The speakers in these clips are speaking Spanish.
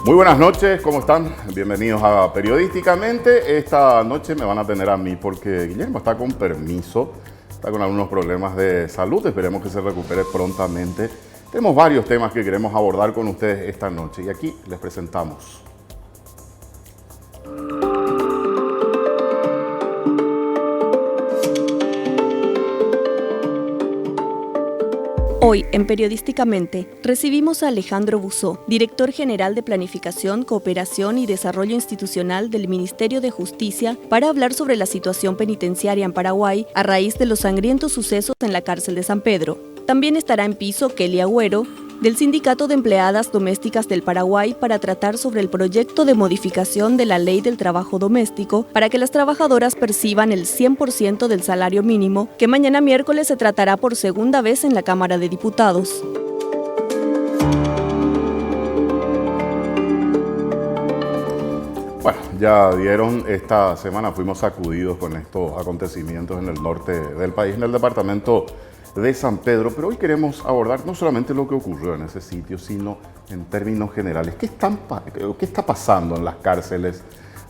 Muy buenas noches, ¿cómo están? Bienvenidos a Periodísticamente. Esta noche me van a tener a mí porque Guillermo está con permiso, está con algunos problemas de salud, esperemos que se recupere prontamente. Tenemos varios temas que queremos abordar con ustedes esta noche y aquí les presentamos. Hoy, en Periodísticamente, recibimos a Alejandro Buzó, director general de Planificación, Cooperación y Desarrollo Institucional del Ministerio de Justicia, para hablar sobre la situación penitenciaria en Paraguay a raíz de los sangrientos sucesos en la cárcel de San Pedro. También estará en piso Kelly Agüero, del Sindicato de Empleadas Domésticas del Paraguay, para tratar sobre el proyecto de modificación de la Ley del Trabajo Doméstico para que las trabajadoras perciban el 100% del salario mínimo, que mañana miércoles se tratará por segunda vez en la Cámara de Diputados. Bueno, ya vieron, esta semana fuimos sacudidos con estos acontecimientos en el norte del país, en el departamento de San Pedro, pero hoy queremos abordar no solamente lo que ocurrió en ese sitio, sino en términos generales. ¿Qué está pasando en las cárceles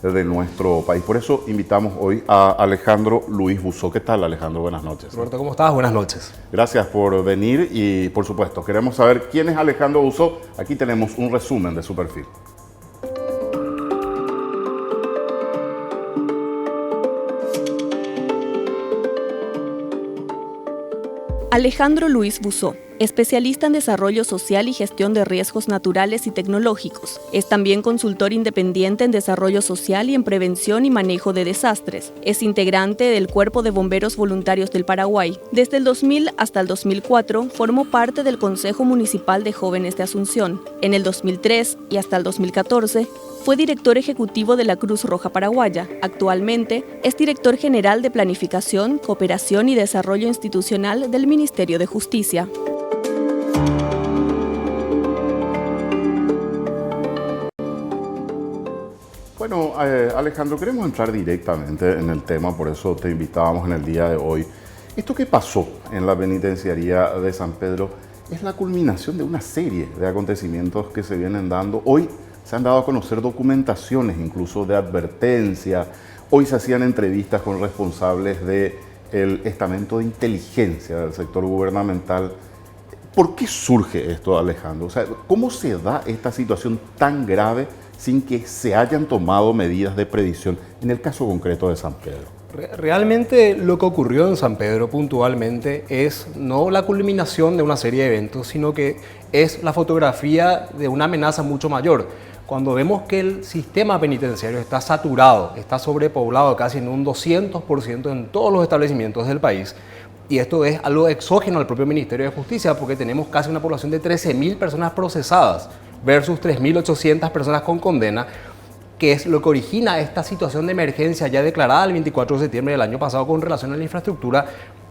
de nuestro país? Por eso invitamos hoy a Alejandro Luis Buzó. ¿Qué tal, Alejandro? Buenas noches. Roberto, ¿cómo estás? Buenas noches. Gracias por venir y, por supuesto, queremos saber quién es Alejandro Buzó. Aquí tenemos un resumen de su perfil. Alejandro Luis Buzó, especialista en desarrollo social y gestión de riesgos naturales y tecnológicos. Es también consultor independiente en desarrollo social y en prevención y manejo de desastres. Es integrante del Cuerpo de Bomberos Voluntarios del Paraguay. Desde el 2000 hasta el 2004 formó parte del Consejo Municipal de Jóvenes de Asunción. En el 2003 y hasta el 2014 fue director ejecutivo de la Cruz Roja Paraguaya. Actualmente es director general de Planificación, Cooperación y Desarrollo Institucional del Ministerio de Justicia. Bueno, Alejandro, queremos entrar directamente en el tema, por eso te invitábamos en el día de hoy. Esto que pasó en la penitenciaría de San Pedro es la culminación de una serie de acontecimientos que se vienen dando. Hoy se han dado a conocer documentaciones, incluso de advertencia. Hoy se hacían entrevistas con responsables del estamento de inteligencia del sector gubernamental. ¿Por qué surge esto, Alejandro? O sea, ¿cómo se da esta situación tan grave sin que se hayan tomado medidas de previsión en el caso concreto de San Pedro? Realmente lo que ocurrió en San Pedro puntualmente es no la culminación de una serie de eventos, sino que es la fotografía de una amenaza mucho mayor. Cuando vemos que el sistema penitenciario está saturado, está sobrepoblado casi en un 200% en todos los establecimientos del país, y esto es algo exógeno al propio Ministerio de Justicia, porque tenemos casi una población de 13.000 personas procesadas versus 3.800 personas con condena, que es lo que origina esta situación de emergencia ya declarada el 24 de septiembre del año pasado con relación a la infraestructura,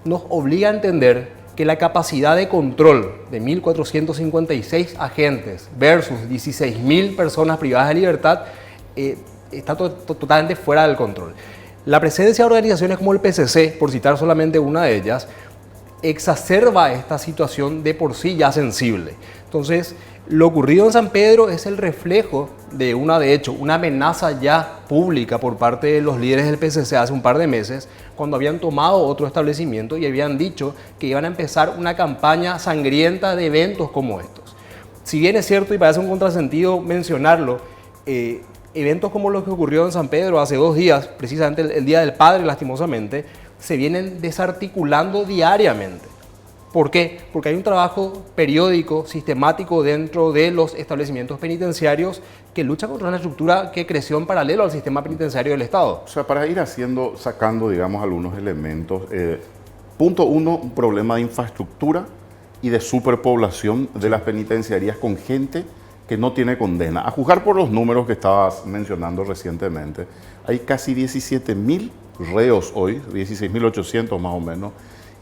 nos obliga a entender que la capacidad de control de 1.456 agentes versus 16.000 personas privadas de libertad está totalmente fuera del control. La presencia de organizaciones como el PCC, por citar solamente una de ellas, exacerba esta situación de por sí ya sensible. Entonces, lo ocurrido en San Pedro es el reflejo de una amenaza ya pública por parte de los líderes del PCC hace un par de meses, cuando habían tomado otro establecimiento y habían dicho que iban a empezar una campaña sangrienta de eventos como estos. Si bien es cierto y parece un contrasentido mencionarlo, eventos como los que ocurrió en San Pedro hace 2 días, precisamente el Día del Padre, lastimosamente, se vienen desarticulando diariamente. ¿Por qué? Porque hay un trabajo periódico, sistemático dentro de los establecimientos penitenciarios que lucha contra una estructura que creció en paralelo al sistema penitenciario del Estado. O sea, para ir sacando, digamos, algunos elementos. Punto 1, un problema de infraestructura y de superpoblación de las penitenciarías con gente que no tiene condena. A juzgar por los números que estabas mencionando recientemente, hay casi 17.000 reos hoy, 16.800 más o menos,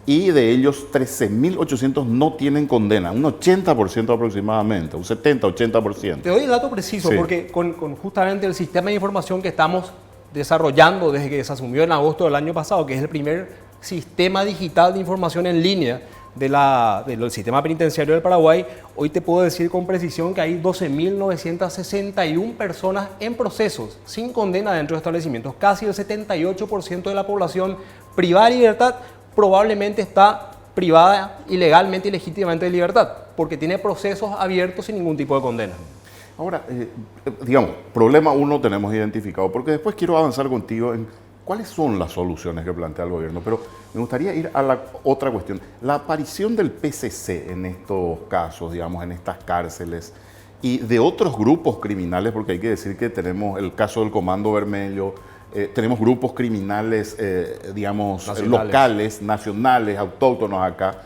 y de ellos 13.800 no tienen condena, un 80% aproximadamente, un 70-80%. Te doy el dato preciso, sí, porque con justamente el sistema de información que estamos desarrollando desde que se asumió en agosto del año pasado, que es el primer sistema digital de información en línea del sistema penitenciario del Paraguay, hoy te puedo decir con precisión que hay 12.961 personas en procesos sin condena dentro de establecimientos. Casi el 78% de la población privada de libertad probablemente está privada ilegalmente y legítimamente de libertad, porque tiene procesos abiertos sin ningún tipo de condena. Ahora, digamos, problema uno tenemos identificado, porque después quiero avanzar contigo en cuáles son las soluciones que plantea el gobierno, pero me gustaría ir a la otra cuestión. La aparición del PCC en estos casos, digamos, en estas cárceles, y de otros grupos criminales, porque hay que decir que tenemos el caso del Comando Vermelho, tenemos grupos criminales, digamos, locales, nacionales, autóctonos acá.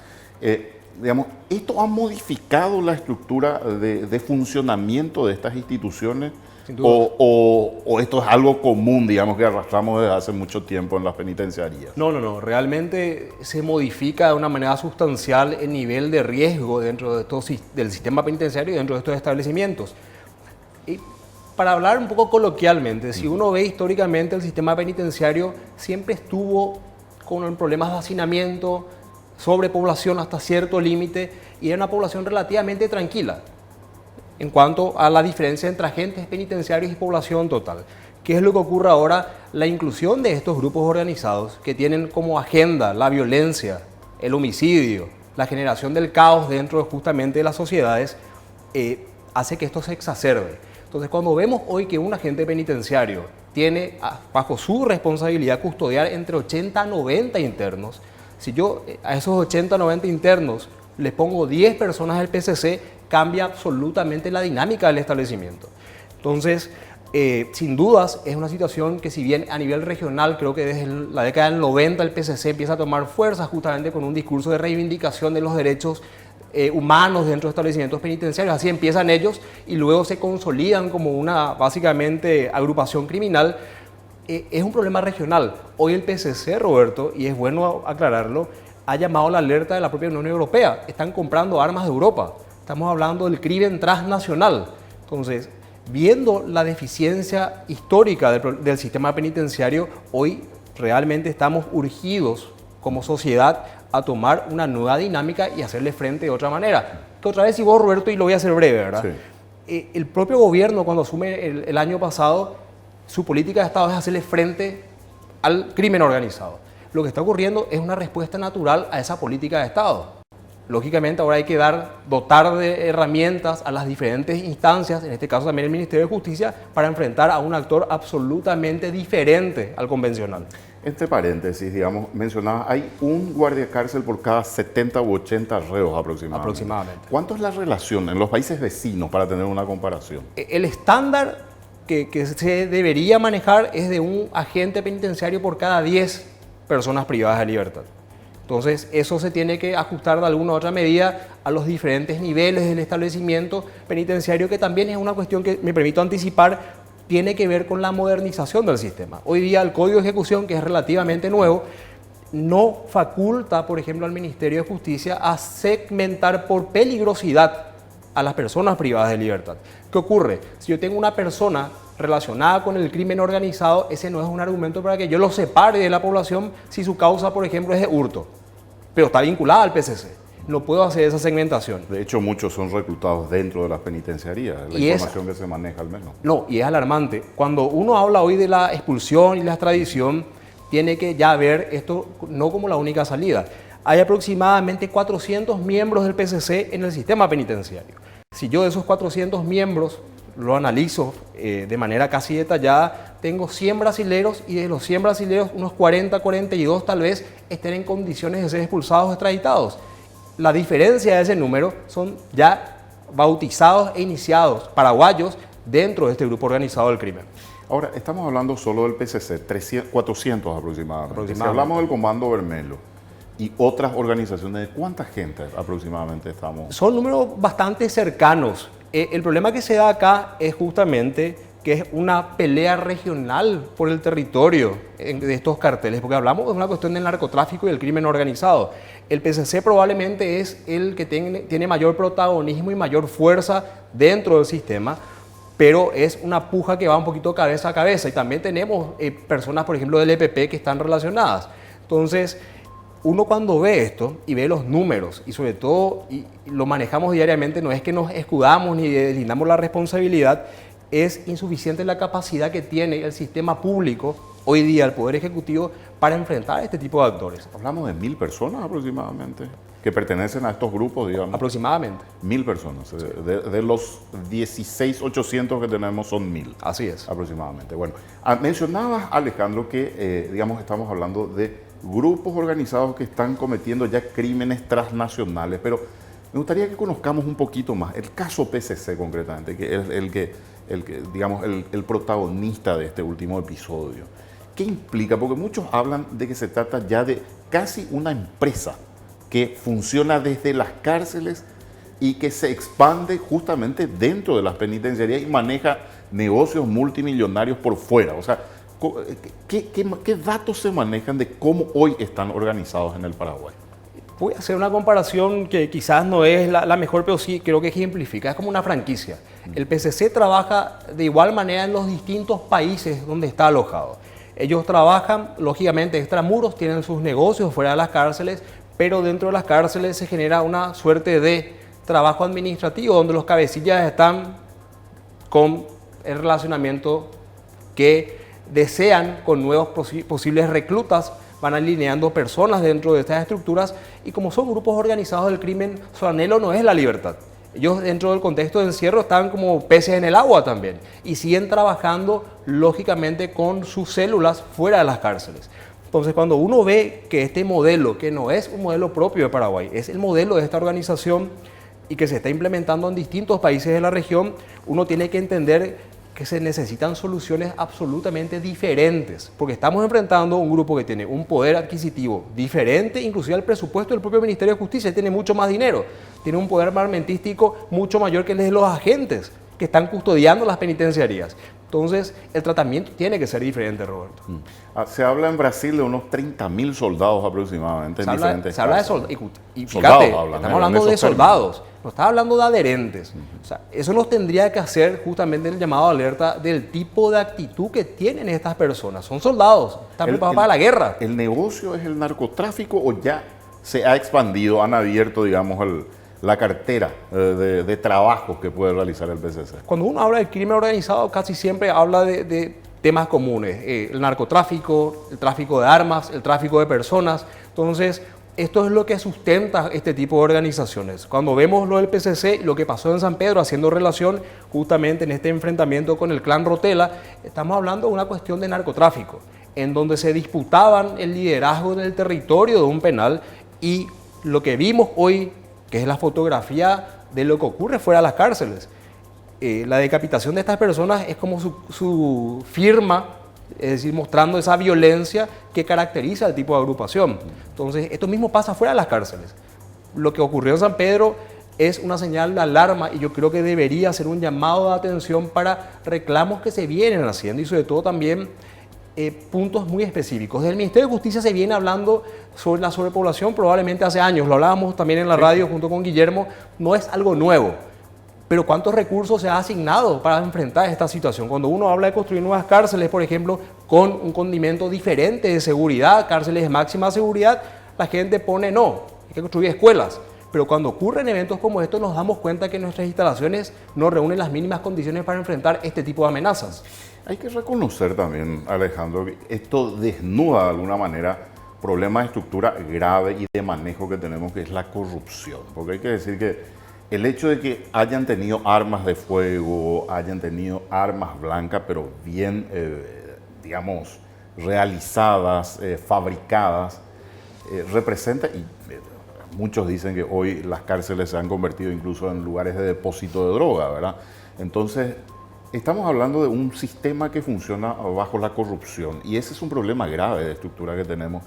Digamos, ¿esto ha modificado la estructura de funcionamiento de estas instituciones? O esto es algo común, digamos, que arrastramos desde hace mucho tiempo en las penitenciarías? No. Realmente se modifica de una manera sustancial el nivel de riesgo dentro de del sistema penitenciario y dentro de estos establecimientos. Y para hablar un poco coloquialmente, si uno ve históricamente el sistema penitenciario siempre estuvo con problemas de hacinamiento, sobrepoblación hasta cierto límite, y era una población relativamente tranquila en cuanto a la diferencia entre agentes penitenciarios y población total. ¿Qué es lo que ocurre ahora? La inclusión de estos grupos organizados que tienen como agenda la violencia, el homicidio, la generación del caos dentro justamente de las sociedades, hace que esto se exacerbe. Entonces, cuando vemos hoy que un agente penitenciario tiene bajo su responsabilidad custodiar entre 80 a 90 internos, si yo a esos 80 a 90 internos les pongo 10 personas del PCC, cambia absolutamente la dinámica del establecimiento. Entonces, sin dudas, es una situación que, si bien a nivel regional, creo que desde la década del 90 el PCC empieza a tomar fuerza justamente con un discurso de reivindicación de los derechos humanos dentro de establecimientos penitenciarios. Así empiezan ellos y luego se consolidan como una, básicamente, agrupación criminal. Es un problema regional. Hoy el PCC, Roberto, y es bueno aclararlo, ha llamado la alerta de la propia Unión Europea. Están comprando armas de Europa. Estamos hablando del crimen transnacional. Entonces, viendo la deficiencia histórica del sistema penitenciario, hoy realmente estamos urgidos como sociedad a tomar una nueva dinámica y hacerle frente de otra manera. Que otra vez, si vos, Roberto, y lo voy a hacer breve, ¿verdad? Sí. El propio gobierno, cuando asume el año pasado, su política de Estado es hacerle frente al crimen organizado. Lo que está ocurriendo es una respuesta natural a esa política de Estado. Lógicamente ahora hay que dotar de herramientas a las diferentes instancias, en este caso también el Ministerio de Justicia, para enfrentar a un actor absolutamente diferente al convencional. Entre paréntesis, digamos, mencionabas, hay un guardia cárcel por cada 70 u 80 reos aproximadamente. ¿Cuánto es la relación en los países vecinos para tener una comparación? El estándar que se debería manejar es de un agente penitenciario por cada 10 personas privadas de libertad. Entonces, eso se tiene que ajustar de alguna u otra medida a los diferentes niveles del establecimiento penitenciario, que también es una cuestión que, me permito anticipar, tiene que ver con la modernización del sistema. Hoy día el Código de Ejecución, que es relativamente nuevo, no faculta, por ejemplo, al Ministerio de Justicia a segmentar por peligrosidad a las personas privadas de libertad. ¿Qué ocurre? Si yo tengo una persona relacionada con el crimen organizado, ese no es un argumento para que yo lo separe de la población si su causa, por ejemplo, es de hurto, pero está vinculada al PCC. No puedo hacer esa segmentación. De hecho, muchos son reclutados dentro de las penitenciarías, la información que se maneja al menos. No, y es alarmante. Cuando uno habla hoy de la expulsión y la extradición, tiene que ya ver esto no como la única salida. Hay aproximadamente 400 miembros del PCC en el sistema penitenciario. Si yo de esos 400 miembros lo analizo de manera casi detallada, tengo 100 brasileros y de los 100 brasileros, unos 40, 42 tal vez estén en condiciones de ser expulsados o extraditados. La diferencia de ese número son ya bautizados e iniciados paraguayos dentro de este grupo organizado del crimen. Ahora, estamos hablando solo del PCC, 400 aproximadamente. Si hablamos del Comando Vermelho y otras organizaciones, ¿de cuánta gente aproximadamente estamos? Son números bastante cercanos. El problema que se da acá es justamente que es una pelea regional por el territorio de estos carteles, porque hablamos de una cuestión del narcotráfico y del crimen organizado. El PCC probablemente es el que tiene mayor protagonismo y mayor fuerza dentro del sistema, pero es una puja que va un poquito cabeza a cabeza, y también tenemos personas, por ejemplo, del EPP que están relacionadas. Entonces, uno cuando ve esto y ve los números y sobre todo y lo manejamos diariamente, no es que nos escudamos ni deslindamos la responsabilidad, es insuficiente la capacidad que tiene el sistema público hoy día, el Poder Ejecutivo, para enfrentar a este tipo de actores. Hablamos de 1000 personas aproximadamente que pertenecen a estos grupos, digamos. Aproximadamente. 1000 personas. De los 16.800 que tenemos son 1000. Así es. Aproximadamente. Bueno, mencionabas, Alejandro, que digamos estamos hablando de grupos organizados que están cometiendo ya crímenes transnacionales, pero me gustaría que conozcamos un poquito más el caso PCC concretamente, que es el protagonista de este último episodio. ¿Qué implica? Porque muchos hablan de que se trata ya de casi una empresa que funciona desde las cárceles y que se expande justamente dentro de las penitenciarías y maneja negocios multimillonarios por fuera. O sea, ¿qué datos se manejan de cómo hoy están organizados en el Paraguay? Voy a hacer una comparación que quizás no es la mejor, pero sí creo que ejemplifica. Es como una franquicia. El PCC trabaja de igual manera en los distintos países donde está alojado. Ellos trabajan, lógicamente, extramuros, tienen sus negocios fuera de las cárceles, pero dentro de las cárceles se genera una suerte de trabajo administrativo donde los cabecillas están con el relacionamiento que desean con nuevos posibles reclutas, van alineando personas dentro de estas estructuras y como son grupos organizados del crimen, su anhelo no es la libertad. Ellos dentro del contexto de encierro están como peces en el agua también y siguen trabajando lógicamente con sus células fuera de las cárceles. Entonces cuando uno ve que este modelo, que no es un modelo propio de Paraguay, es el modelo de esta organización y que se está implementando en distintos países de la región, uno tiene que entender que se necesitan soluciones absolutamente diferentes, porque estamos enfrentando un grupo que tiene un poder adquisitivo diferente, inclusive al presupuesto del propio Ministerio de Justicia, tiene mucho más dinero, tiene un poder armamentístico mucho mayor que el de los agentes que están custodiando las penitenciarías. Entonces, el tratamiento tiene que ser diferente, Roberto. Se habla en Brasil de unos 30.000 soldados aproximadamente en diferentes Se habla de casos. soldados. Y fíjate, estamos hablando de soldados, no está hablando de adherentes. O sea, eso nos tendría que hacer justamente el llamado de alerta del tipo de actitud que tienen estas personas. Son soldados, están preparados para la guerra. ¿El negocio es el narcotráfico o ya se ha expandido, han abierto, digamos, la cartera de trabajos que puede realizar el PCC? Cuando uno habla del crimen organizado, casi siempre habla de temas comunes. El narcotráfico, el tráfico de armas, el tráfico de personas. Entonces, esto es lo que sustenta este tipo de organizaciones. Cuando vemos lo del PCC, lo que pasó en San Pedro, haciendo relación justamente en este enfrentamiento con el clan Rotela, estamos hablando de una cuestión de narcotráfico, en donde se disputaban el liderazgo en el territorio de un penal y lo que vimos hoy, que es la fotografía de lo que ocurre fuera de las cárceles. La decapitación de estas personas es como su firma, es decir, mostrando esa violencia que caracteriza al tipo de agrupación. Entonces, esto mismo pasa fuera de las cárceles. Lo que ocurrió en San Pedro es una señal de alarma y yo creo que debería ser un llamado de atención para reclamos que se vienen haciendo y sobre todo también puntos muy específicos. Desde el Ministerio de Justicia se viene hablando sobre la sobrepoblación probablemente hace años, lo hablábamos también en la radio junto con Guillermo, no es algo nuevo, pero ¿cuántos recursos se ha asignado para enfrentar esta situación? Cuando uno habla de construir nuevas cárceles, por ejemplo, con un condimento diferente de seguridad, cárceles de máxima seguridad, la gente pone no, hay que construir escuelas. Pero cuando ocurren eventos como estos nos damos cuenta que nuestras instalaciones no reúnen las mínimas condiciones para enfrentar este tipo de amenazas. Hay que reconocer también, Alejandro, que esto desnuda de alguna manera problemas de estructura grave y de manejo que tenemos, que es la corrupción. Porque hay que decir que el hecho de que hayan tenido armas de fuego, hayan tenido armas blancas, pero bien, digamos, realizadas, fabricadas, representa, y muchos dicen que hoy las cárceles se han convertido incluso en lugares de depósito de droga, ¿verdad? Entonces, estamos hablando de un sistema que funciona bajo la corrupción y ese es un problema grave de estructura que tenemos,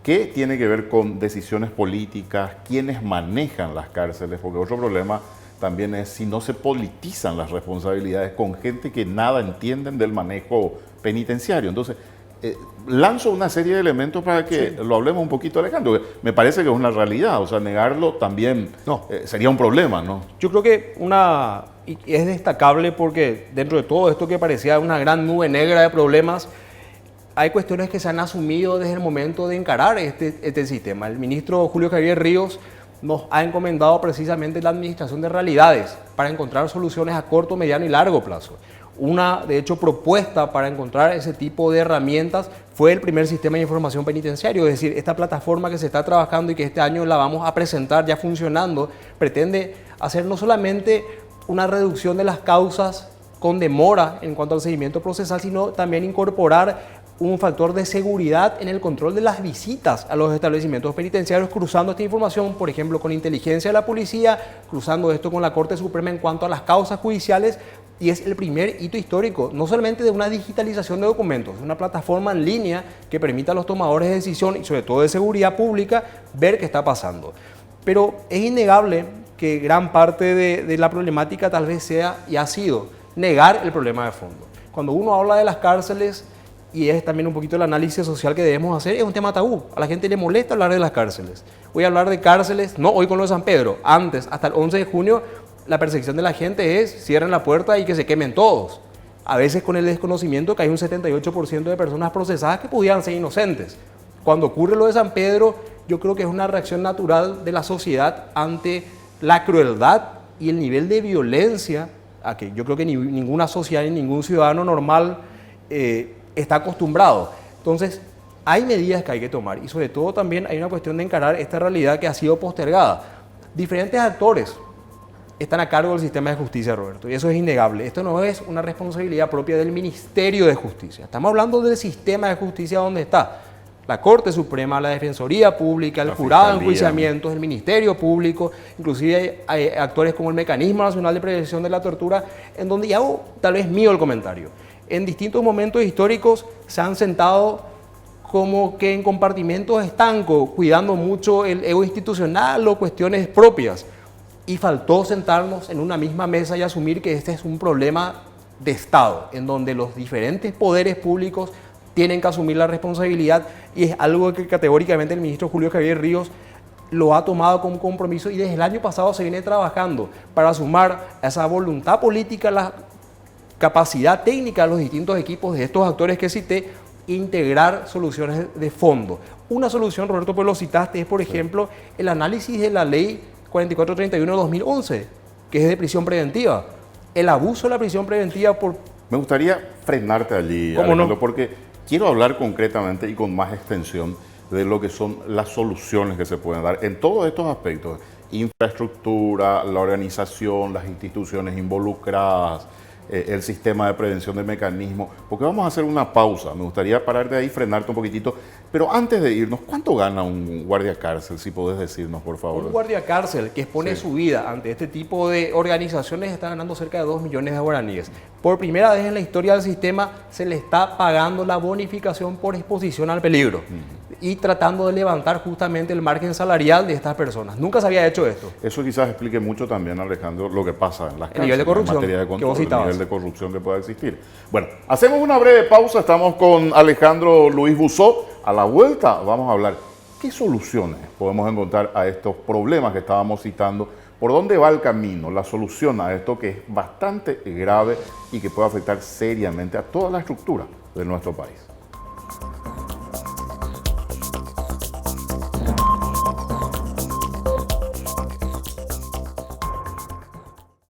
que tiene que ver con decisiones políticas, quienes manejan las cárceles, porque otro problema también es si no se politizan las responsabilidades con gente que nada entienden del manejo penitenciario. Entonces, lanzo una serie de elementos para que lo hablemos un poquito, Alejandro. Me parece que es una realidad, o sea, negarlo también sería un problema, ¿no? Yo creo que es destacable porque dentro de todo esto que parecía una gran nube negra de problemas, hay cuestiones que se han asumido desde el momento de encarar este sistema. El ministro Julio Javier Ríos nos ha encomendado precisamente la administración de realidades para encontrar soluciones a corto, mediano y largo plazo. Una, de hecho, propuesta para encontrar ese tipo de herramientas fue el primer sistema de información penitenciario, es decir, esta plataforma que se está trabajando y que este año la vamos a presentar ya funcionando, pretende hacer no solamente una reducción de las causas con demora en cuanto al seguimiento procesal, sino también incorporar un factor de seguridad en el control de las visitas a los establecimientos penitenciarios, cruzando esta información, por ejemplo, con inteligencia de la policía, cruzando esto con la Corte Suprema en cuanto a las causas judiciales, y es el primer hito histórico, no solamente de una digitalización de documentos, una plataforma en línea que permita a los tomadores de decisión y sobre todo de seguridad pública ver qué está pasando. Pero es innegable que gran parte de la problemática tal vez sea y ha sido negar el problema de fondo. Cuando uno habla de las cárceles, y es también un poquito el análisis social que debemos hacer, es un tema tabú. A la gente le molesta hablar de las cárceles. Voy a hablar de cárceles, no hoy con lo de San Pedro, antes, hasta el 11 de junio, la persecución de la gente es cierren la puerta y que se quemen todos. A veces con el desconocimiento que hay un 78% de personas procesadas que pudieran ser inocentes. Cuando ocurre lo de San Pedro, yo creo que es una reacción natural de la sociedad ante la crueldad y el nivel de violencia a que yo creo que ninguna sociedad ni ningún ciudadano normal está acostumbrado. Entonces, hay medidas que hay que tomar y sobre todo también hay una cuestión de encarar esta realidad que ha sido postergada. Diferentes actores están a cargo del sistema de justicia, Roberto, y eso es innegable. Esto no es una responsabilidad propia del Ministerio de Justicia. Estamos hablando del sistema de justicia donde está la Corte Suprema, la Defensoría Pública, el jurado de enjuiciamientos, el Ministerio Público, inclusive hay actores como el Mecanismo Nacional de Prevención de la Tortura, en donde ya hago tal vez mío el comentario. En distintos momentos históricos se han sentado como que en compartimentos estancos, cuidando mucho el ego institucional o cuestiones propias. Y faltó sentarnos en una misma mesa y asumir que este es un problema de Estado, en donde los diferentes poderes públicos tienen que asumir la responsabilidad, y es algo que categóricamente el ministro Julio Javier Ríos lo ha tomado como compromiso y desde el año pasado se viene trabajando para sumar a esa voluntad política, la capacidad técnica de los distintos equipos de estos actores que cité, integrar soluciones de fondo. Una solución, Roberto, pues lo citaste, es por ejemplo el análisis de la ley 4431-2011, que es de prisión preventiva. El abuso de la prisión preventiva por... Me gustaría frenarte allí, Alejandro, porque quiero hablar concretamente y con más extensión de lo que son las soluciones que se pueden dar en todos estos aspectos. Infraestructura, la organización, las instituciones involucradas, el sistema de prevención de mecanismos, porque vamos a hacer una pausa. Me gustaría parar de ahí, frenarte un poquitito, pero antes de irnos, ¿cuánto gana un guardia cárcel? Si podés decirnos, por favor. Un guardia cárcel que expone su vida ante este tipo de organizaciones está ganando cerca de 2 millones de guaraníes. Por primera vez en la historia del sistema se le está pagando la bonificación por exposición al peligro y tratando de levantar justamente el margen salarial de estas personas. Nunca se había hecho esto. Eso quizás explique mucho también, Alejandro, lo que pasa en las cárceles, el nivel de corrupción, en materia de control, que vos citabas. El nivel de corrupción que pueda existir. Bueno, hacemos una breve pausa, estamos con Alejandro Luis Buzó. A la vuelta vamos a hablar qué soluciones podemos encontrar a estos problemas que estábamos citando, por dónde va el camino, la solución a esto que es bastante grave y que puede afectar seriamente a toda la estructura de nuestro país.